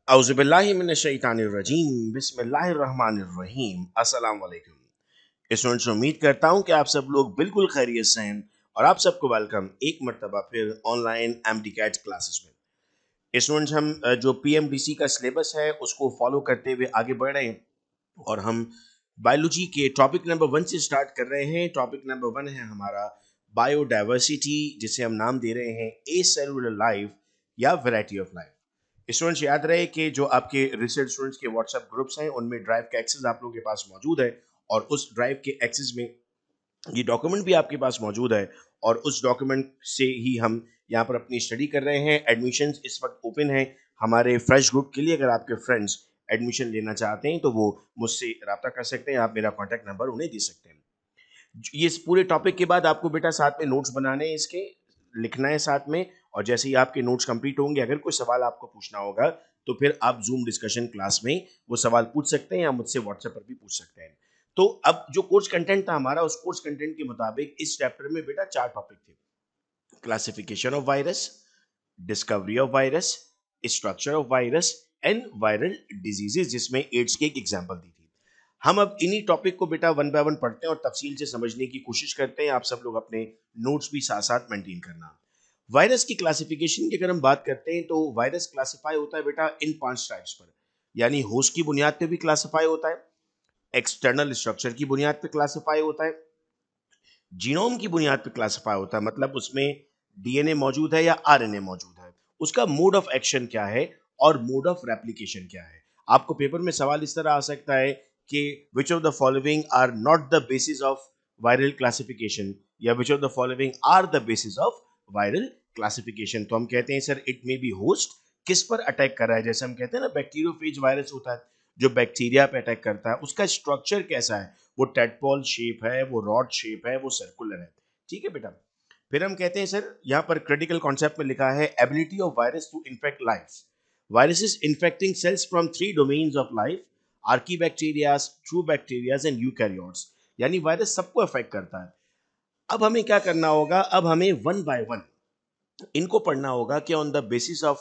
औज़ुबिल्लाहिमिनश्शैतानिर्रजीम बिस्मिल्लाहिर्रहमानिर्रहीम अस्सलाम वालेकुम। स्टूडेंट्स, उम्मीद करता हूँ कि आप सब लोग बिल्कुल खैरियत से हैं और आप सबको वेलकम एक मरतबा फिर ऑनलाइन एमडी-कैट क्लासेस में। स्टूडेंट्स, हम जो पीएमडीसी का सिलेबस है उसको फॉलो करते हुए आगे बढ़ रहे हैं और हम बायोलॉजी के टॉपिक नंबर 1 से स्टार्ट कर रहे हैं। टॉपिक नंबर 1 है हमारा बायोडाइवर्सिटी, जिसे हम नाम दे रहे हैं ए सेलुलर लाइफ या वैरायटी ऑफ लाइफ। स्टूडेंट्स, याद रहे कि जो आपके रिसर्च स्टूडेंट्स के व्हाट्सएप ग्रुप्स हैं उनमें ड्राइव का एक्सेस आप लोगों के पास मौजूद है और उस ड्राइव के एक्सेस में ये डॉक्यूमेंट भी आपके पास मौजूद है और उस डॉक्यूमेंट से ही हम यहाँ पर अपनी स्टडी कर रहे हैं। एडमिशन्स इस वक्त ओपन है हमारे फ्रेश ग्रुप के लिए। अगर आपके फ्रेंड्स एडमिशन लेना चाहते हैं तो वो मुझसे रब्ता कर सकते हैं, आप मेरा कॉन्टैक्ट नंबर उन्हें दे सकते हैं। ये इस पूरे टॉपिक के बाद आपको बेटा साथ में नोट्स बनाने हैं, इसके लिखना है साथ में, और जैसे ही आपके नोट्स कंप्लीट होंगे अगर कोई सवाल आपको पूछना होगा तो फिर आप जूम डिस्कशन क्लास में वो सवाल पूछ सकते हैं या मुझसे व्हाट्सएप पर भी पूछ सकते हैं। तो अब जो कोर्स कंटेंट था हमारा, उस कोर्स कंटेंट के मुताबिक इस चैप्टर में बेटा 4 टॉपिक थे: classification of virus, discovery of virus, structure of virus and viral diseases, जिसमें एड्स की एक एग्जांपल दी थी। हम अब इन्हीं टॉपिक को बेटा वन बाय वन पढ़ते हैं और तफसील से समझने की कोशिश करते हैं। आप सब लोग अपने नोट्स भी साथ साथ मेंटेन करना। वायरस की क्लासिफिकेशन की अगर हम बात करते हैं तो वायरस क्लासिफाई होता है बेटा इन 5 टाइप्स पर, यानी होस्ट की बुनियाद पे भी क्लासिफाई होता है, एक्सटर्नल स्ट्रक्चर की बुनियाद पे क्लासिफाई होता है, जीनोम की बुनियाद पे क्लासिफाई होता है, मतलब उसमें डीएनए मौजूद है या आरएनए मौजूद है, उसका मोड ऑफ एक्शन क्या है और मोड ऑफ रेप्लिकेशन क्या है। आपको पेपर में सवाल इस तरह आ सकता है कि which of the following are not the basis of viral classification या which of the following are the basis of viral classification. तो हम कहते हैं sir it may be host, किस पर अटैक कर रहा है। जैसे हम कहते हैं ना बैक्टीरियोफेज वायरस होता है जो बैक्टीरिया पे अटैक करता है, उसका स्ट्रक्चर कैसा है, वो टेडपॉल शेप है, वो रॉड शेप है, वो सर्कुलर है। ठीक है बेटा। फिर हम कहते हैं सर यहाँ पर क्रिटिकल कॉन्सेप्ट में लिखा है ability of virus to infect life, viruses infecting cells from 3 domains of life, archaebacterias, true bacterias and eukaryotes, यानी वायरस सबको अफेक्ट करता है। अब हमें क्या करना होगा, अब हमें वन बाय वन इनको पढ़ना होगा कि on the basis of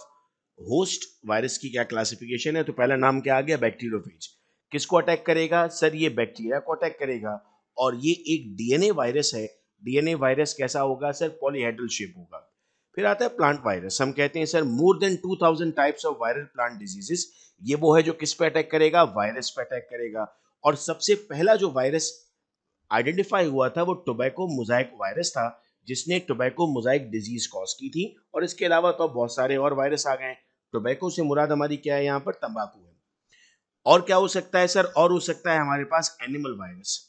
host virus की क्या क्लासिफिकेशन है। तो पहला नाम क्या आ गया, बैक्टीरियोफेज। किसको अटैक करेगा सर, ये बैक्टीरिया को अटैक करेगा और ये एक डीएनए वायरस है। डीएनए वायरस कैसा होगा सर, पॉलीहेड्रल शेप होगा। फिर आता है प्लांट वायरस। हम कहते हैं sir more than 2000 types of viral plant diseases, ये वो है जो किस पे अटैक करेगा, वायरस पे अटैक करेगा। और सबसे पहला जो वायरस आइडेंटिफाई हुआ था वो टोबैको मोजाइक वायरस था, जिसने टोबैको मोजाइक डिजीज कॉज की थी। और इसके अलावा तो बहुत सारे और वायरस आ गए। टोबैको से मुराद हमारी क्या है, यहाँ पर तंबाकू है। और क्या हो सकता है सर, और हो सकता है हमारे पास एनिमल वायरस।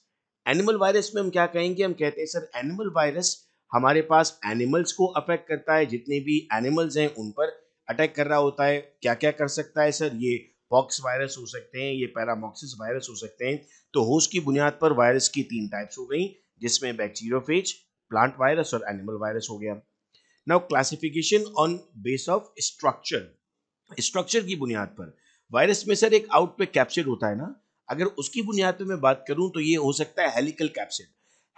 एनिमल वायरस में हम क्या कहेंगे, हम कहते हैं सर एनिमल वायरस हमारे पास एनिमल्स को अफेक्ट करता है, जितने भी एनिमल्स हैं उन पर अटैक कर रहा होता है। क्या क्या कर सकता है सर, ये पॉक्स वायरस हो सकते हैं, ये पैरामॉक्सिस वायरस हो सकते हैं। तो होस्ट की बुनियाद पर वायरस की 3 टाइप्स हो गई, जिसमें बैक्टीरियोफेज, प्लांट वायरस और एनिमल वायरस हो गया। Now classification on base of structure, structure की बुनियाद पर वायरस में सर एक आउट पे कैप्सिड होता है ना, अगर उसकी बुनियाद पे मैं बात करूं तो ये हो सकता है हेलिकल कैप्सिड।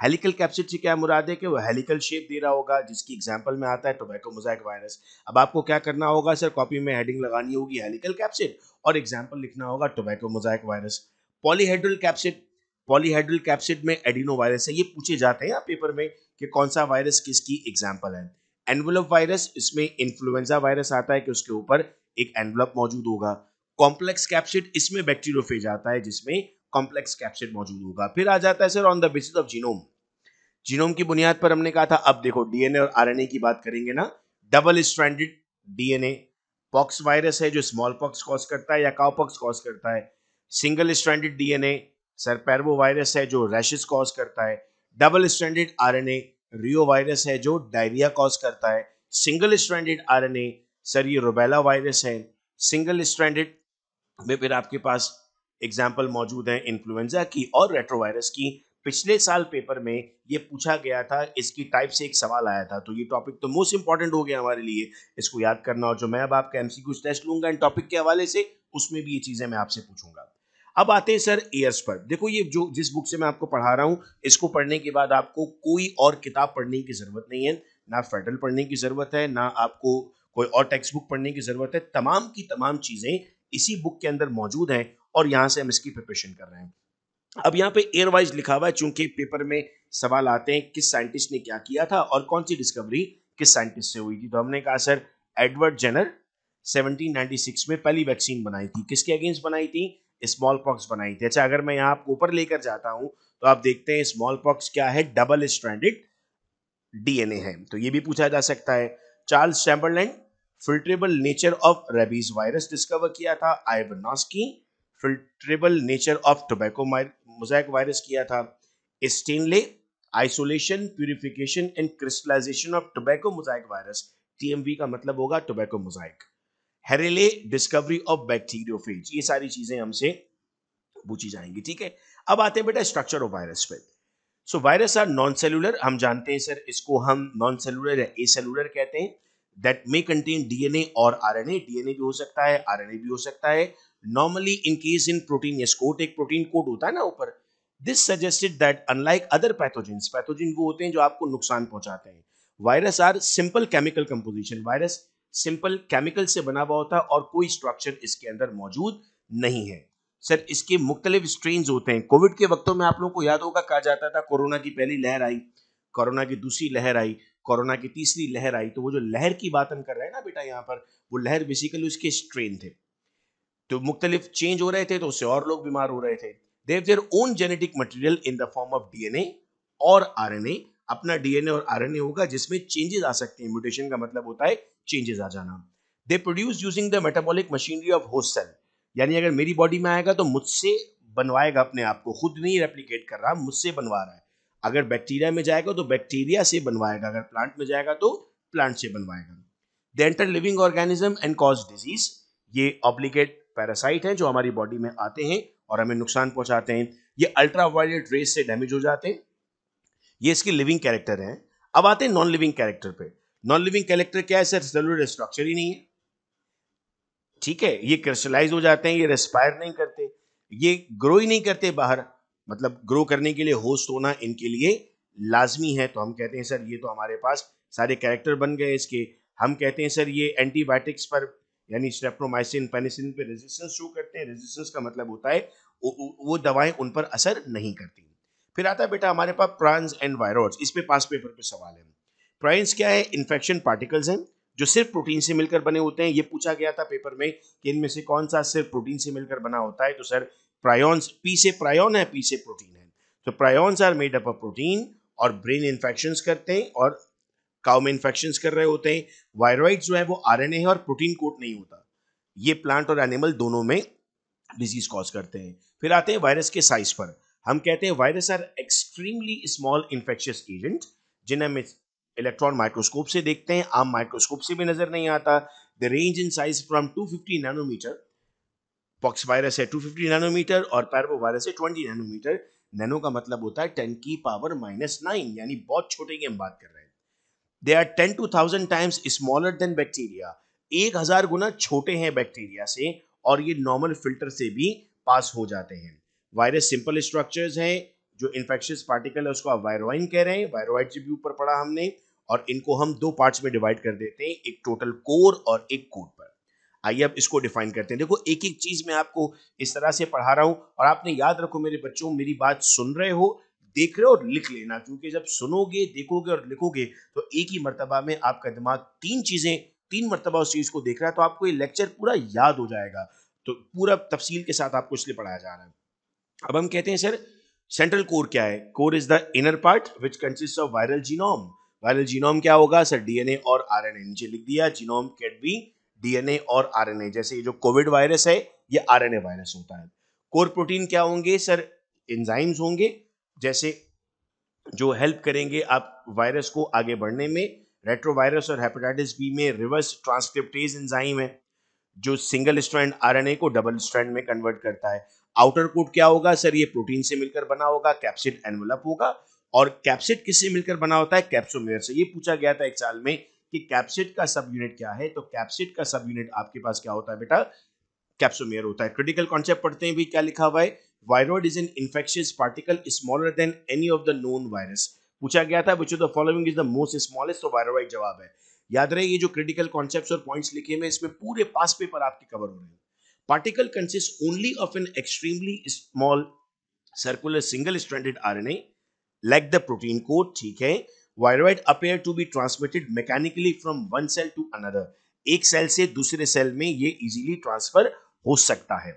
हेलिकल कैप्सिड से क्या मुराद है कि वो हेलिकल शेप दे रहा होगा, जिसकी एग्जांपल में आता है टोबैको मोजाइक वायरस। अब आपको क्या करना होगा सर, कॉपी में हेडिंग लगानी होगी हेलिकल कैप्सिड और एग्जांपल लिखना होगा tobacco Mosaic virus. Polyhedral capsid, polyhedral capsid में एडिनो वायरस है। ये पूछे जाते हैं पेपर में कि कौन सा वायरस किसकी एग्जांपल है। एनवेलप वायरस, इसमें इन्फ्लुएंजा वायरस आता है कि उसके ऊपर एक एनवेलप मौजूद होगा। कॉम्प्लेक्स कैप्सिड, इसमें बैक्टीरियोफेज आता है जिसमें कॉम्प्लेक्स कैप्सिड मौजूद होगा। फिर आ जाता है sir on the basis of genome. Genome की बुनियाद पर हमने कहा था, अब देखो डीएनए और आरएनए की बात करेंगे ना, double stranded DNA. Pox virus है जो स्मॉल पॉक्स कॉज करता है या काउ पॉक्स कॉज करता है। Single stranded DNA sir parvo virus है जो रैशेस कॉज करता है। Double stranded RNA reo virus है जो डायरिया कॉज करता है। सिंगल स्ट्रैंडेड आरएनए सर ये रुबेला वायरस है। सिंगल स्ट्रैंडेड में फिर आपके पास एग्जाम्पल मौजूद है इन्फ्लुएंजा की और रेट्रोवायरस की। पिछले साल पेपर में ये पूछा गया था, इसकी टाइप से एक सवाल आया था, तो ये टॉपिक तो मोस्ट इंपॉर्टेंट हो गया हमारे लिए, इसको याद करना। और जो मैं अब आपका एमसीक्यू टेस्ट लूंगा इन टॉपिक के हवाले से, उसमें भी ये चीजें मैं आपसे पूछूंगा। अब आते हैं सर एयर्स पर। देखो ये जो जिस बुक से मैं आपको पढ़ा रहा हूं, इसको पढ़ने के बाद आपको कोई और किताब पढ़ने की जरूरत नहीं है, ना फेडरल पढ़ने की जरूरत है, ना आपको कोई और टेक्स्ट बुक पढ़ने की जरूरत है। तमाम की तमाम चीजें इसी बुक के अंदर मौजूद हैं और यहाँ से हम इसकी प्रिपरेशन कर रहे हैं। अब यहाँ पे ईयर वाइज लिखा हुआ है, चूंकि पेपर में सवाल आते हैं किस साइंटिस्ट ने क्या किया था और कौन सी डिस्कवरी किस साइंटिस्ट से हुई थी, तो हमने कहा सर एडवर्ड जेनर 1796 में पहली वैक्सीन बनाई थी। किसके अगेंस्ट बनाई थी? स्मॉल पॉक्स बनाई थी। अच्छा, अगर मैं यहाँ आपको ऊपर लेकर जाता हूँ तो आप देखते हैं स्मॉल पॉक्स क्या है, डबल स्ट्रैंडेड डीएनए है, तो ये भी पूछा जा सकता है। Charles Chamberland filterable nature of rabies virus discover किया था। Ivanowsky filterable nature of tobacco mosaic virus किया था। Stanley isolation purification and crystallisation of tobacco mosaic virus, TMV का मतलब होगा tobacco mosaic. Herelle discovery of bacteriophage, ये सारी चीजें हमसे पूछी जाएंगी। ठीक है, अब आते हैं बेटा स्ट्रक्चर ऑफ वायरस पे। So virus are non cellular, हम जानते हैं सर इसको हम नॉन सेलुलर या एसेलुलर कहते हैं। दैट मे कंटेन डीएनए और आरएनए, डीएनए भी हो सकता है आरएनए भी हो सकता है। Normally in case in protein yes coat, एक प्रोटीन कोट होता है ना ऊपर। This suggested that unlike other pathogens, pathogen वो होते हैं जो आपको नुकसान पहुंचाते हैं, virus are simple chemical composition, virus simple chemical से बना हुआ होता है और कोई स्ट्रक्चर इसके अंदर मौजूद नहीं है। सर इसके मुख्तलिफ स्ट्रेन होते हैं। कोविड के वक्तों में आप लोगों को याद होगा कहा जाता था कोरोना की पहली लहर आई, कोरोना की दूसरी लहर आई, कोरोना की तीसरी लहर आई। तो वो जो लहर की बात हम कर रहे हैं ना बेटा यहाँ पर, वो लहर बेसिकली उसके स्ट्रेन थे, तो मुख्तलिफ चेंज हो रहे थे, तो उससे और लोग बीमार हो रहे थे। They have their own genetic material in the form of DNA और आरएनए, अपना डीएनए और आरएनए होगा जिसमें चेंजेस आ सकते हैं। म्यूटेशन का मतलब होता है चेंजेस आ जाना। They produce using the metabolic machinery of host cell, यानी अगर मेरी बॉडी में आएगा तो मुझसे बनवाएगा अपने आप को, खुद नहीं रेप्लिकेट कर रहा, मुझसे बनवा रहा है। अगर बैक्टीरिया में जाएगा तो बैक्टीरिया से बनवाएगा, अगर प्लांट में जाएगा तो प्लांट से बनवाएगा। They enter living organism and cause disease, ये ऑब्लिगेट पैरासाइट हैं जो हमारी बॉडी में आते हैं और हमें नुकसान पहुंचाते हैं। ये अल्ट्रावायलेट रेस से डैमेज हो जाते हैं। ये इसकी लिविंग कैरेक्टर है। अब आते हैं नॉन लिविंग कैरेक्टर पे। नॉन लिविंग कैरेक्टर क्या है सर? सेलुलर स्ट्रक्चर ही नहीं है। ठीक है, ये क्रिस्टलाइज हो जाते हैं, ये रेस्पायर नहीं करते, ये ग्रो ही नहीं करते बाहर, मतलब ग्रो करने के लिए होस्ट होना इनके लिए लाजमी है। तो हम कहते हैं सर ये तो हमारे पास सारे कैरेक्टर बन गए इसके। हम कहते हैं सर ये एंटीबायोटिक्स पर यानी स्ट्रेप्टोमाइसिन पेनिसिलिन पे रेजिस्टेंस शो करते हैं। रेजिस्टेंस का मतलब होता है वो दवाएं उन पर असर नहीं करती। फिर आता है बेटा हमारे पास प्रांस एंड वायरॉइड्स, इस पे पास पेपर पे सवाल है। प्राइंस क्या है? इन्फेक्शन पार्टिकल्स हैं जो सिर्फ प्रोटीन से मिलकर बने होते हैं। ये पूछा गया था पेपर में कि इनमें से कौन सा सिर्फ प्रोटीन से मिलकर बना होता है, तो सर प्रायोन्स, पी से प्रायोन है, पी से प्रोटीन है। तो prions are made up of protein और ब्रेन इन्फेक्शंस करते हैं और काउ में इन्फेक्शंस कर रहे होते हैं। वायरॉइड जो है वो आरएनए है और प्रोटीन कोट नहीं होता। ये प्लांट और एनिमल दोनों में डिजीज कॉज करते हैं। फिर आते हैं वायरस के साइज पर। हम कहते हैं virus are extremely small infectious agent, जिन्हें हम इलेक्ट्रॉन माइक्रोस्कोप से देखते हैं, आम माइक्रोस्कोप से भी नजर नहीं आता। The range in size from 250 nanometer, pox virus है 250 नैनोमीटर और पैरवो वायरस है 20 नैनोमीटर। नैनो का मतलब होता है 10 की पावर -9, यानी बहुत छोटे की हम बात कर रहे हैं। They are 10 to 1000 times smaller than bacteria, 1000 गुना छोटे हैं बैक्टीरिया से और ये नॉर्मल फिल्टर से भी पास हो जाते हैं। वायरस सिंपल स्ट्रक्चर्स हैं, जो इन्फेक्शियस पार्टिकल है उसको आप वायरोइन कह रहे हैं, वायरोइड से भी ऊपर पढ़ा हमने, और इनको हम दो पार्ट्स में डिवाइड कर देते हैं, एक टोटल कोर और एक कोड पर। आइए अब इसको डिफाइन करते हैं। देखो एक एक चीज मैं आपको इस तरह से पढ़ा रहा हूं और आपने याद रखो मेरे बच्चों, मेरी बात सुन रहे हो, देख रहे हो और लिख लेना, क्योंकि जब सुनोगे देखोगे और लिखोगे तो एक ही मर्तबा में आपका दिमाग तीन मर्तबा उस चीज को देख रहा है, तो आपको ये लेक्चर पूरा याद हो जाएगा। तो पूरा तफसील के साथ आपको इसलिए पढ़ाया जा रहा है। अब हम कहते हैं सर सेंट्रल कोर क्या है? Core is the inner part which consist of viral genome. Viral genome क्या होगा सर? डीएनए और आरएनए, नीचे लिख दिया, जीनोम कैन बी डीएनए और आरएनए। जैसे ये जो कोविड वायरस है ये आरएनए वायरस होता है। कोर प्रोटीन क्या होंगे सर? एंजाइम्स होंगे, जैसे जो हेल्प करेंगे आप वायरस को आगे बढ़ने में। रेट्रोवायरस और हेपेटाइटिस बी में रिवर्स ट्रांसक्रिप्टेज एंजाइम है जो सिंगल स्ट्रैंड आरएनए को डबल स्ट्रैंड में कन्वर्ट करता है। आउटर कोट क्या होगा सर? ये प्रोटीन से मिलकर बना होगा, कैप्सिड एनवेलप होगा। और कैप्सिड किससे मिलकर बना होता है? कैप्सोमेयर से। ये पूछा गया था एक साल में कि कैप्सिड का सब यूनिट क्या है, तो कैप्सिड का सब यूनिट आपके पास क्या होता है बेटा? कैप्सोमेयर होता है। क्रिटिकल कॉन्सेप्ट पढ़ते हैं भी, क्या लिखा हुआ है? Viroid is an infectious particle smaller than any of the known virus. पूछा गया था विच of the following is the most smallest, तो वायरॉइड जवाब है। याद रहे ये जो क्रिटिकल कॉन्सेप्ट्स और पॉइंट्स लिखे हैं इसमें पूरे पास पेपर आपके कवर हो रहे हैं। Particle consists only of an extremely small circular single stranded RNA like the protein code, ठीक है. Viroid appear to be transmitted mechanically from one cell to another. एक सेल से दूसरे सेल में ये इजीली ट्रांसफर हो सकता है.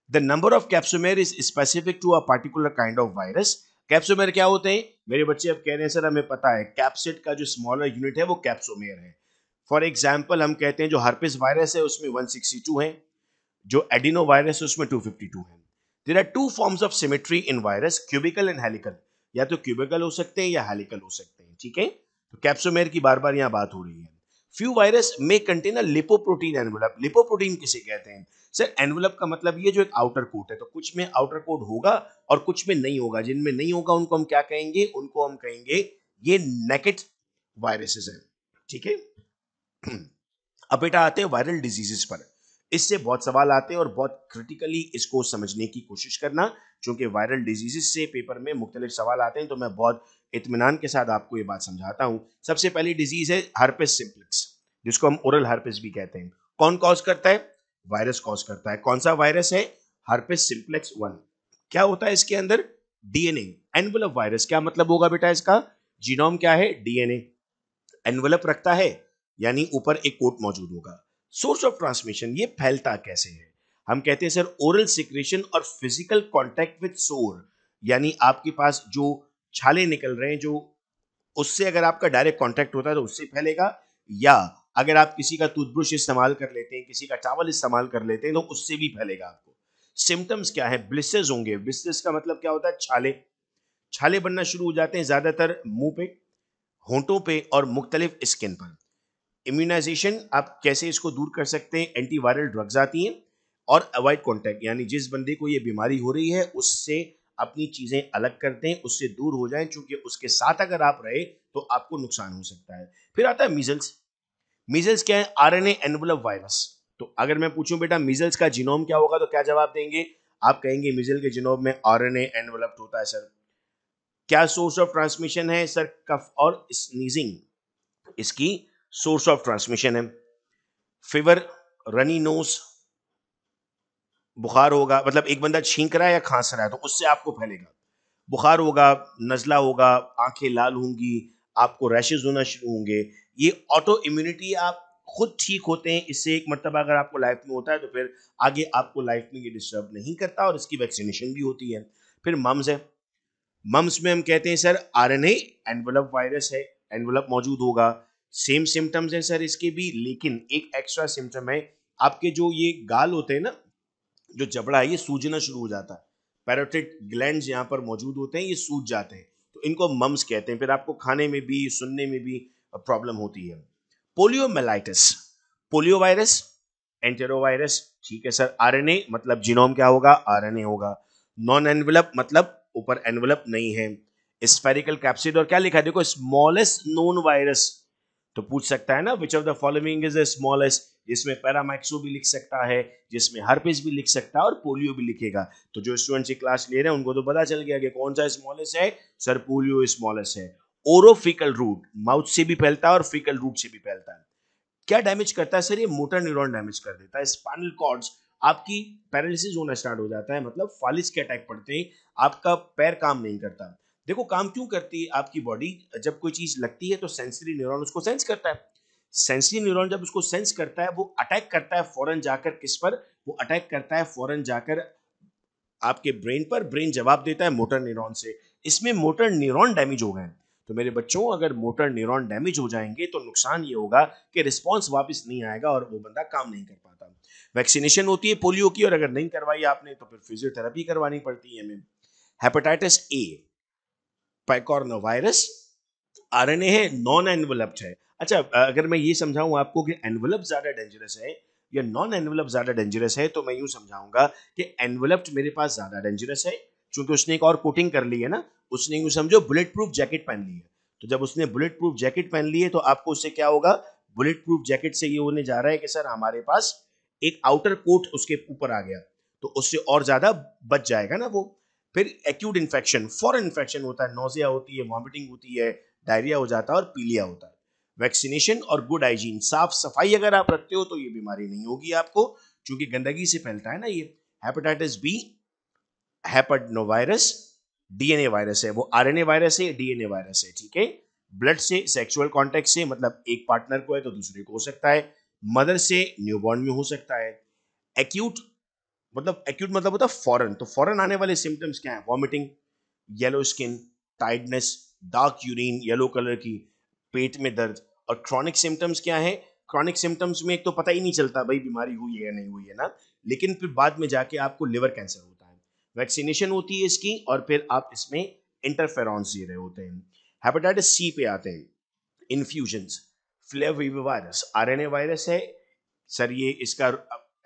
The number of capsomer is specific to a particular kind of virus. कैप्सोमेर क्या होते हैं? मेरे बच्चे अब कह रहे हैं सर हमें पता है कैप्सिड का जो स्मॉलर यूनिट है वो कैप्सोमेर है. फॉर एग्जाम्पल हम कहते हैं जो हर्पिस वायरस है उसमें 162 है, जो एडिनो वायरस है उसमें 252 है. There are two forms of symmetry in virus, cubical and helical. या तो क्यूबिकल हो सकते हैं या हेलिकल हो सकते हैं, ठीक है. तो कैप्सोमेर की बार बार यहाँ बात हो रही है. फ्यू वायरस में contain a lipoprotein envelope. Lipoprotein किसे कहते हैं? सर एनवेलप का मतलब ये जो एक आउटर कोट है, तो कुछ में आउटर कोट होगा और कुछ में नहीं होगा. जिनमें नहीं होगा उनको हम क्या कहेंगे? उनको हम कहेंगे ये नेकेड वायरसेस हैं, ठीक है. अब बेटा आते हैं वायरल डिजीजेस पर. इससे बहुत सवाल आते हैं और बहुत क्रिटिकली इसको समझने की कोशिश करना, क्योंकि वायरल डिजीजेस से पेपर में मुख्तलिफ सवाल आते हैं, तो मैं बहुत इत्मीनान के साथ आपको ये बात समझाता हूं. सबसे पहली डिजीज है हर्पिस सिम्प्लेक्स, जिसको हम ओरल हर्पिस भी कहते हैं. कौन कॉज करता है? वायरस कॉज करता है. कौन सा वायरस है? Herpes simplex 1. क्या होता है इसके अंदर? DNA envelope virus. क्या मतलब होगा बेटा इसका? जीनोम क्या है? डीएनए एनवेलप रखता है, यानी ऊपर एक कोट मौजूद होगा. सोर्स ऑफ ट्रांसमिशन, ये फैलता कैसे है? हम कहते हैं सर ओरल सिक्रेशन और फिजिकल कांटेक्ट विद सोर, यानी आपके पास जो छाले निकल रहे हैं, जो उससे अगर आपका डायरेक्ट कांटेक्ट होता है तो उससे फैलेगा, या अगर आप किसी का टूथब्रश इस्तेमाल कर लेते हैं, किसी का टॉवल इस्तेमाल कर लेते हैं, तो उससे भी फैलेगा आपको. सिम्टम्स क्या है? ब्लिस्टर्स होंगे. ब्लिस्टर्स का मतलब क्या होता है? छाले. छाले बनना शुरू हो जाते हैं ज्यादातर मुंह पे, होंठों पे और मुख्तलिफ स्किन पर. इम्यूनाइजेशन आप कैसे इसको दूर कर सकते हैं? एंटीवायरल ड्रग्स आती हैं. और अवॉइड कॉन्टैक्ट, यानी जिस बंदे को ये बीमारी हो रही है उससे अपनी चीजें अलग कर दें, उससे दूर हो जाएं, क्योंकि उसके साथ अगर आप रहे तो आपको नुकसान हो सकता है. फिर आता है मीजल्स. मीजल्स क्या है? RNA envelope virus. तो अगर मैं पूछूं बेटा मीजल्स का जीनोम क्या होगा, तो क्या जवाब देंगे? आप कहेंगे मीजल के जीनोम में आरएनए एनवेलप होता है. सर क्या सोर्स ऑफ ट्रांसमिशन है? सर कफ और स्नीजिंग इसकी सोर्स ऑफ ट्रांसमिशन है. फीवर, रनी नोज, बुखार होगा, मतलब एक बंदा छींक रहा है या खांस रहा है तो उससे आपको फैलेगा. बुखार होगा, नजला होगा, आंखें लाल होंगी, आपको रैशेज होना शुरू होंगे. ये ऑटो इम्यूनिटी, आप खुद ठीक होते हैं इससे. एक मरतबा अगर आपको लाइफ में होता है तो फिर आगे आपको लाइफ में ये डिस्टर्ब नहीं करता, और इसकी वैक्सीनेशन भी होती है. फिर मम्स है. मम्स में हम कहते हैं सर आरएनए एनवेलप वायरस है, एनवेलप मौजूद होगा. सेम सिम्टम्स है सर इसके भी, लेकिन एक एक्स्ट्रा सिम्टम है. आपके जो ये गाल होते हैं ना, जो जबड़ा है, ये सूजना शुरू हो जाता है. पैरोटिड ग्लैंड्स यहाँ पर मौजूद होते हैं, ये सूज जाते हैं, तो इनको मम्स कहते हैं. फिर आपको खाने में भी सुनने में भी प्रॉब्लम होती है. पोलियोमेलाइटिस, पोलियो वायरस, एंटेरोवायरस, ठीक है सर. आरएनए मतलब जीनोम क्या होगा? आरएनए होगा. नॉन एनवेलप मतलब ऊपर एनवेलप नहीं है. स्फेरिकल कैप्सिड, और क्या लिखा है देखो, स्मॉलेस्ट नोन वायरस. तो पूछ सकता है ना विच of the following is the smallest, जिसमें पैरामाइक्सो भी लिख सकता है, जिसमें हर्पिस भी लिख सकता है और पोलियो भी लिखेगा. तो जो स्टूडेंट्स ये क्लास ले रहे हैं उनको तो पता चल गया कि कौन सा स्मॉलेस्ट है. सर पोलियो स्मॉलेस्ट है. ओरोफिकल रूट, माउथ से भी फैलता है और फिकल रूट से भी फैलता है. क्या डैमेज करता है सर? ये मोटर न्यूरॉन डैमेज कर देता है. स्पाइनल कॉर्ड्स, आपकी पैरालिसिस होना स्टार्ट हो जाता है, मतलब फालिस के अटैक पड़ते हैं, आपका पैर काम नहीं करता. देखो काम क्यों करती है आपकी बॉडी? जब कोई चीज लगती है तो सेंसरी न्यूरॉन उसको सेंस करता है. सेंसरी न्यूरॉन जब उसको सेंस करता है, वो अटैक करता है फौरन जाकर किस पर? वो अटैक करता है फौरन जाकर आपके ब्रेन पर. ब्रेन जवाब देता है मोटर न्यूरॉन से. इसमें मोटर न्यूरॉन डैमेज हो गए. तो मेरे बच्चों अगर मोटर न्यूरॉन डैमेज हो जाएंगे तो नुकसान ये होगा कि रिस्पॉन्स वापस नहीं आएगा और वो बंदा काम नहीं कर पाता. वैक्सीनेशन होती है पोलियो की, और अगर नहीं करवाई आपने तो फिर फिजियोथेरेपी करवानी पड़ती है हमें. हेपेटाइटिस ए, पाइकोरनोवायरस, आरएनए है, नॉन एनवेलप्ड है. अच्छा अगर मैं ये समझाऊं आपको कि एनवेलप ज्यादा डेंजरस है या नॉन एनवेलप ज्यादा डेंजरस है, तो मैं यूं समझाऊंगा कि एनवेलप्ड मेरे पास ज्यादा डेंजरस है, क्योंकि उसने एक और कोटिंग कर ली है ना. उसने यूं समझो बुलेट प्रूफ जैकेट पहन ली है. तो जब उसने बुलेट प्रूफ जैकेट पहन ली है तो आपको उससे क्या होगा? बुलेट प्रूफ जैकेट से ये होने जा रहा है कि सर हमारे पास एक आउटर कोट उसके ऊपर आ गया, तो उससे और ज्यादा बच जाएगा ना वो. फिर एक्यूट इन्फेक्शन, फॉरेन इन्फेक्शन होता है, नोजिया होती है, वॉमिटिंग होती है, डायरिया हो जाता है और पीलिया होता है. वैक्सीनेशन और गुड हाइजीन, साफ सफाई अगर आप रखते हो तो ये बीमारी नहीं होगी आपको, चूंकि गंदगी से फैलता है ना ये। हेपेटाइटिस बी हेपेडोवायरस डीएनए वायरस है, वो आरएनए वायरस है, डीएनए वायरस है, ठीक है। ब्लड से, सेक्सुअल कांटेक्ट से, मतलब एक पार्टनर को है तो दूसरे को हो सकता है, मदर से न्यूबॉर्न में हो सकता है। एक्यूट एक्यूट मतलब होता है फॉरन, तो फॉरन आने वाले सिम्टम्स क्या है? Vomiting, yellow skin, tightness, dark urine yellow colour की, पेट में दर्द। और क्रॉनिक सिम्टम्स क्या है? क्रॉनिक सिम्टम्स में एक तो पता ही नहीं चलता भाई बीमारी हुई है या नहीं हुई है ना, लेकिन फिर बाद में जाके आपको लिवर कैंसर होता है, वैक्सीनेशन होती है इसकी, और फिर आप इसमें इंटरफेरॉन्स दे रहे होते हैं। हेपेटाइटिस सी पे आते हैं, इन्फ्यूजन्स, फ्लेविवायरस आरएनए वायरस है सर, ये इसका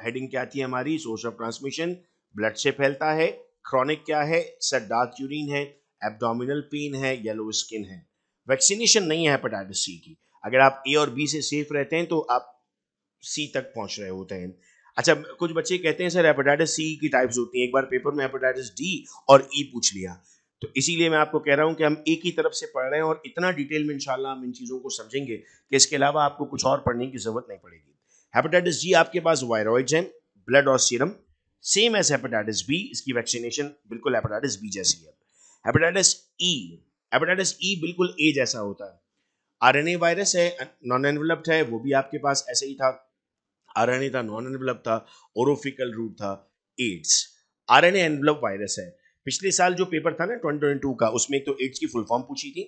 हेडिंग क्या आती है हमारी? सोर्स ऑफ ट्रांसमिशन ब्लड से फैलता है। क्रॉनिक क्या है सर? डार्क यूरिन है, एब्डोमिनल पेन है, येलो स्किन है। वैक्सीनेशन नहीं है हेपेटाइटिस सी की। अगर आप ए और बी से सेफ रहते हैं तो आप सी तक पहुंच रहे होते हैं। अच्छा, कुछ बच्चे कहते हैं सर हेपेटाइटिस सी की टाइप्स होती हैं, एक बार पेपर में हेपेटाइटिस डी और ई पूछ लिया, तो इसीलिए मैं आपको कह रहा हूं कि हम एक ही तरफ से पढ़ रहे हैं और इतना डिटेल में इंशाल्लाह हम इन चीजों को समझेंगे कि इसके अलावा आपको कुछ और पढ़ने की जरूरत नहीं पड़ेगी। हेपेटाइटिस जी आपके पास वायरॉइड्स हैं, ब्लड और serum, same as hepatitis B, इसकी वैक्सीनेशन बिल्कुल हेपेटाइटिस बी जैसी है। हेपेटाइटिस ई, हेपेटाइटिस ई बिल्कुल ए जैसा होता है। आरएनए वायरस है, नॉन एनवेलप्ड है, वो भी आपके पास ऐसे ही था, आरएनए था, नॉन एनवेलप था, ओरोफिकल रूट था। एड्स आरएनए एनवेलप वायरस है। पिछले साल जो पेपर था ना 2022 का, उसमें एक तो एड्स की फुल फॉर्म पूछी थी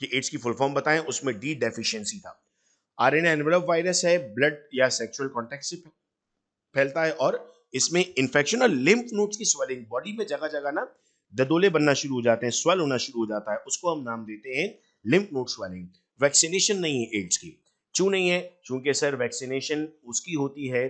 कि एड्स की फुल फॉर्म बताएं, उसमें डी डेफिशिएंसी था। आरएनए एनवेलप वायरस है, ब्लड या सेक्सुअल कांटेक्ट से फैलता है, और इसमें इंफेक्शन और लिम्फ नोड्स की स्वेलिंग, बॉडी में जगह जगह ना ददोले बनना शुरू हो जाते हैं, स्वेल होना शुरू हो जाता है, उसको हम नाम देते हैं लिम्फ नोड स्वेलिंग। वैक्सीनेशन नहीं है एड्स की। क्यों नहीं है? क्योंकि सर वैक्सीनेशन उसकी होती है,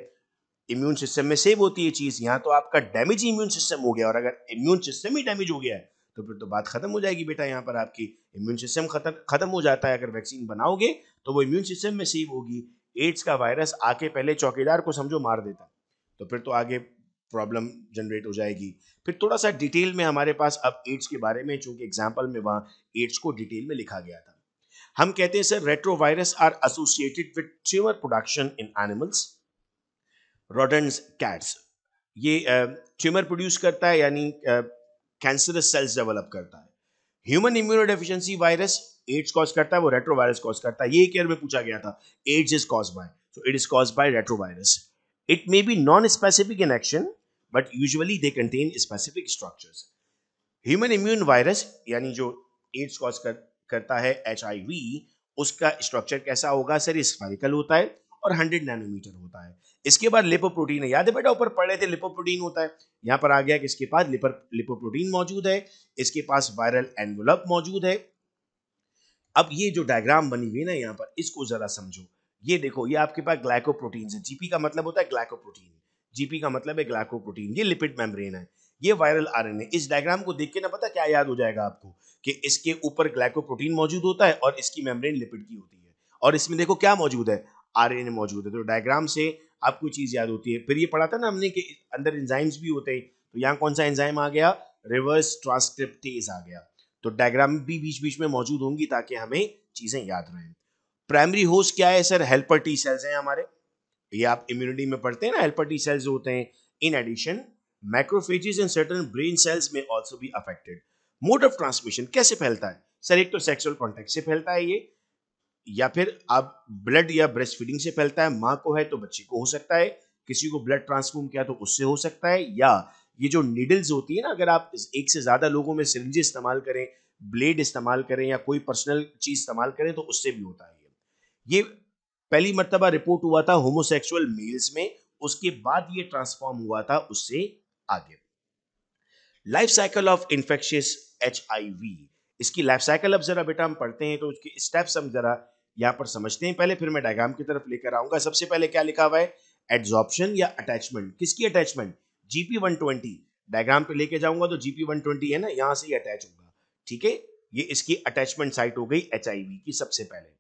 इम्यून सिस्टम में सेव होती है चीज, यहाँ तो आपका डैमेज इम्यून सिस्टम हो गया, और अगर इम्यून सिस्टम ही डैमेज हो गया है तो फिर तो बात खत्म हो जाएगी बेटा। यहाँ पर आपकी इम्यून सिस्टम खत्म हो जाता है। अगर वैक्सीन बनाओगे तो वो इम्यून सिस्टम में सेव होगी। एड्स का वायरस आके पहले चौकीदार को समझो मार देता, तो फिर तो आगे प्रॉब्लम जनरेट हो जाएगी। फिर थोड़ा सा डिटेल में हमारे पास अब एड्स के बारे में, चूंकि एग्जाम्पल में वहां एड्स को डिटेल में लिखा गया था, हम कहते हैं sir retrovirus are associated with tumor production in animals, rodents, cats. ये ट्यूमर प्रोड्यूस करता है, यानी कैंसरस सेल्स डेवलप करता है। Human immunodeficiency virus AIDS cause करता है, वो रेट्रोवायरस कॉज करता है। ये एक ईयर में पूछा गया था, AIDS is cause by, so it is cause by retrovirus. It may be non specific in action but usually they contain specific structures. Human immune virus यानी जो एड्स करता है एचआईवी, उसका स्ट्रक्चर कैसा होगा सर? स्फेरिकल होता है और 100 नैनोमीटर होता है। इसके बाद लिपोप्रोटीन है, याद है बेटा ऊपर पढ़ रहे थे लिपोप्रोटीन होता है, यहां पर आ गया कि इसके पास लिपोप्रोटीन मौजूद है, इसके पास वायरल एनवलप मौजूद है। अब ये जो डायग्राम बनी हुई है ना यहाँ पर, इसको जरा समझो। ये देखो, ये आपके पास ग्लाइकोप्रोटीन है, जीपी का मतलब होता है ग्लाइकोप्रोटीन, जीपी का मतलब है ग्लाइकोप्रोटीन, ये लिपिड मेम्ब्रेन है, ये वायरल आरएनए। इस डायग्राम को देख के ना पता क्या याद हो जाएगा आपको, कि इसके ऊपर ग्लाइकोप्रोटीन मौजूद होता है और इसकी मेम्ब्रेन लिपिड की होती है, और इसमें देखो क्या मौजूद है? आरएनए मौजूद है। तो डायग्राम से आपको चीज याद होती है। फिर ये पढ़ा था ना हमने कि अंदर एंजाइम्स भी होते हैं, तो यहाँ कौन सा एंजाइम आ गया? रिवर्स ट्रांसक्रिप्टेज आ गया। तो डायग्राम भी बीच बीच में मौजूद होंगी ताकि हमें चीजें याद रहें। प्राइमरी होस्ट क्या है सर? हेल्पर टी सेल्स हैं हमारे, ये आप इम्यूनिटी में पढ़ते हैं ना, हेल्पर टी सेल्स होते हैं। In addition macrophages and certain brain cells may also be affected. Mode of transmission कैसे फैलता है सर? एक तो सेक्सुअल कॉन्टैक्ट से फैलता है ये, या फिर आप ब्लड या ब्रेस्ट फीडिंग से फैलता है, माँ को है तो बच्चे को हो सकता है, किसी को ब्लड ट्रांसफ्यूज किया तो उससे हो सकता है, या ये जो नीडल्स होती है ना, अगर आप एक से ज्यादा लोगों में सिरिंज इस्तेमाल करें, ब्लेड इस्तेमाल करें, या कोई पर्सनल चीज इस्तेमाल करें तो उससे भी होता है। ये पहली मर्तबा रिपोर्ट हुआ था होमोसेक्सुअल मेल्स में, उसके बाद ये ट्रांसफॉर्म हुआ था उससे आगे। Life cycle of infectious HIV, इसकी लाइफ साइकिल अब जरा बेटा हम पढ़ते हैं तो उसके स्टेप्स हम जरा यहां पर समझते हैं पहले, फिर मैं डायग्राम की तरफ लेकर आऊंगा। सबसे पहले क्या लिखा हुआ है? एड्सॉर्प्शन या अटैचमेंट। किसकी अटैचमेंट? जीपी 120। डायग्राम पे लेके जाऊंगा तो जीपी 120 है ना, यहां से ही अटैच होगा, ठीक है। ये इसकी अटैचमेंट साइट हो गई एचआईवी की सबसे पहले।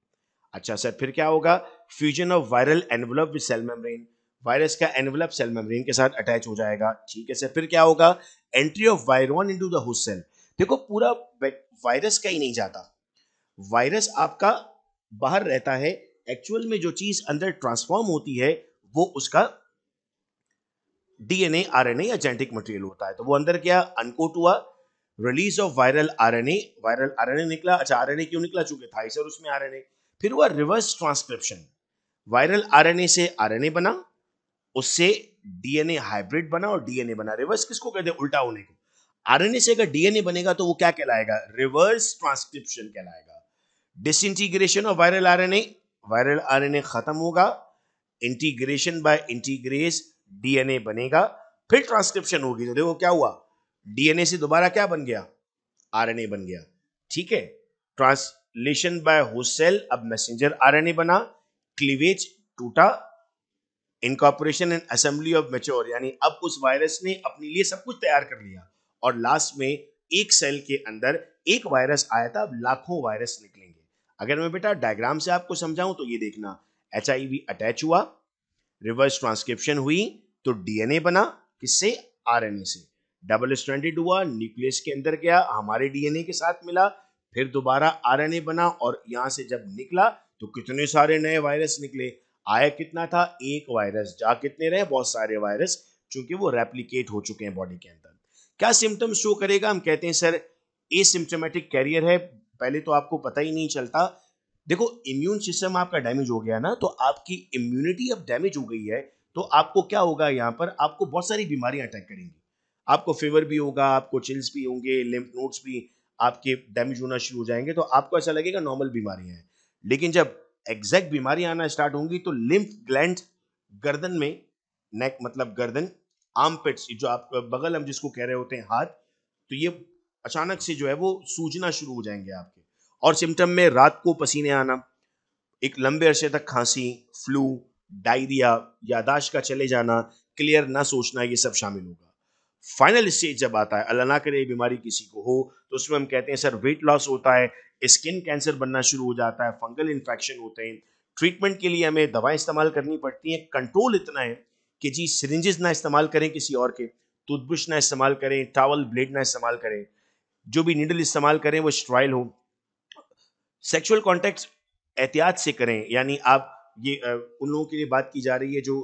अच्छा सर, फिर क्या होगा? Fusion of viral envelope with cell membrane, virus का एनवलप सेल मेम्ब्रेन के साथ अटैच हो जाएगा, ठीक है सर। फिर क्या होगा? Entry of virion into the host cell. देखो पूरा वायरस का ही नहीं जाता, वायरस आपका बाहर रहता है, एक्चुअल में जो चीज अंदर ट्रांसफॉर्म होती है वो उसका डीएनए आरएनए या जेनेटिक मटेरियल होता है। तो वो अंदर क्या अनकोट हुआ, रिलीज ऑफ वायरल आरएनए निकला। अच्छा आरएनए क्यों निकला, चूंकि था ही सर उसमें आरएनए। फिर हुआ रिवर्स ट्रांसक्रिप्शन, वायरल आरएनए से आरएनए बना, उससे डीएनए हाइब्रिड बना और डीएनए बना। रिवर्स किसको कहते हैं, उल्टा होने को। आरएनए से अगर डीएनए बनेगा तो वो क्या कहलाएगा, रिवर्स ट्रांसक्रिप्शन कहलाएगा। डिसइंटीग्रेशन ऑफ वायरल आरएनए खत्म होगा, इंटीग्रेशन बाय इंटीग्रेस डीएनए बनेगा, फिर ट्रांसक्रिप्शन होगी। तो देखो क्या हुआ, डीएनए से दोबारा क्या बन गया, आरएनए बन गया। ठीक है, ट्रांसलेशन बाय होस्ट सेल, अब मैसेंजर आरएनए बना, क्लीवेज टूटा, incorporation and assembly of mature, यानी अब उस वायरस ने अपने लिए सब कुछ तैयार कर लिया और लास्ट में एक सेल के अंदर एक वायरस आया था, अब लाखों वायरस निकलेंगे। अगर मैं बेटा डायग्राम से आपको समझाऊं तो ये देखना, एचआईवी अटैच हुआ, रिवर्स ट्रांसक्रिप्शन हुई तो डीएनए बना, किससे, आरएनए से। डबल स्ट्रैंडेड हुआ, न्यूक्लियस के अंदर गया, हमारे डीएनए के साथ मिला, फिर दोबारा आरएनए बना और यहां से जब निकला तो कितने सारे नए वायरस निकले। आया कितना था, एक वायरस, जा कितने रहे, बहुत सारे वायरस, क्योंकि वो रेप्लिकेट हो चुके हैं बॉडी के अंदर। क्या सिम्टम्स शो करेगा, हम कहते हैं सर एसिम्प्टोमेटिक कैरियर है। पहले तो आपको पता ही नहीं चलता। देखो इम्यून सिस्टम आपका डैमेज हो गया ना, तो आपकी इम्यूनिटी अब डैमेज हो गई है, तो आपको क्या होगा, यहाँ पर आपको बहुत सारी बीमारियां अटैक करेंगी। आपको फीवर भी होगा, आपको चिल्स भी होंगे, लिम्फ नोड्स भी आपके डैमेज होना शुरू हो जाएंगे, तो आपको ऐसा लगेगा नॉर्मल बीमारियां हैं। लेकिन जब एग्जैक्ट बीमारियां आना स्टार्ट होंगी तो लिम्फ ग्लैंड गर्दन में, नेक मतलब गर्दन, आर्मपिट्स जो आप बगल हम जिसको कह रहे होते हैं हाथ, तो ये अचानक से जो है वो सूजना शुरू हो जाएंगे आपके। और सिम्टम में रात को पसीने आना, एक लंबे अरसे तक खांसी, फ्लू, डायरिया, यादाश्त का चले जाना, क्लियर ना सोचना, ये सब शामिल होगा। फाइनल स्टेज जब आता है, अल्लाह ना करे ये बीमारी किसी को हो, तो उसमें हम कहते हैं सर वेट लॉस होता है, स्किन कैंसर बनना शुरू हो जाता है, फंगल इन्फेक्शन होते हैं। ट्रीटमेंट के लिए हमें दवाएं इस्तेमाल करनी पड़ती हैं। कंट्रोल इतना है कि जी सिरिंजेस ना इस्तेमाल करें किसी और के, टूथब्रश ना इस्तेमाल करें, टावल ब्लेड ना इस्तेमाल करें, जो भी नीडल इस्तेमाल करें वो स्टेराइल हो। सेक्सुअल कॉन्टेक्ट एहतियात से करें, यानी आप ये उन लोगों के लिए बात की जा रही है जो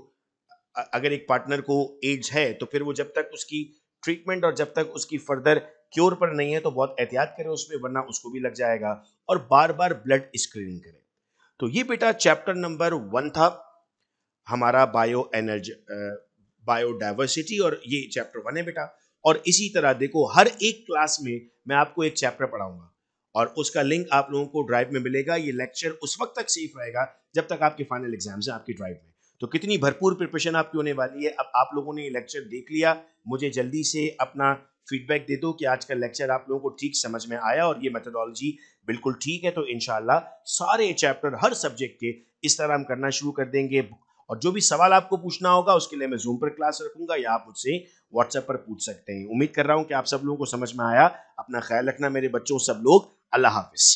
अगर एक पार्टनर को एड्स है तो फिर वो जब तक उसकी ट्रीटमेंट और जब तक उसकी फर्दर क्योर पर नहीं है तो बहुत एहतियात करें उसमें, वरना उसको भी लग जाएगा। और बार बार ब्लड स्क्रीनिंग करें। तो ये बेटा चैप्टर नंबर 1 था हमारा बायोडाइवर्सिटी, और ये चैप्टर 1 है बेटा। और इसी तरह देखो हर एक क्लास में मैं आपको एक चैप्टर पढ़ाऊंगा और उसका लिंक आप लोगों को ड्राइव में मिलेगा। ये लेक्चर उस वक्त तक सेफ रहेगा जब तक आपके फाइनल एग्जाम्स हैं आपकी ड्राइव में। तो कितनी भरपूर प्रिपरेशन आपकी होने वाली है। अब आप लोगों ने ये लेक्चर देख लिया, मुझे जल्दी से अपना फीडबैक दे दो कि आज का लेक्चर आप लोगों को ठीक समझ में आया और ये मेथोडोलॉजी बिल्कुल ठीक है। तो इंशाल्लाह सारे चैप्टर हर सब्जेक्ट के इस तरह हम करना शुरू कर देंगे। और जो भी सवाल आपको पूछना होगा उसके लिए मैं जूम पर क्लास रखूंगा या आप मुझसे व्हाट्सएप पर पूछ सकते हैं। उम्मीद कर रहा हूं कि आप सब लोगों को समझ में आया। अपना ख्याल रखना मेरे बच्चों सब लोग। अल्लाह हाफिज।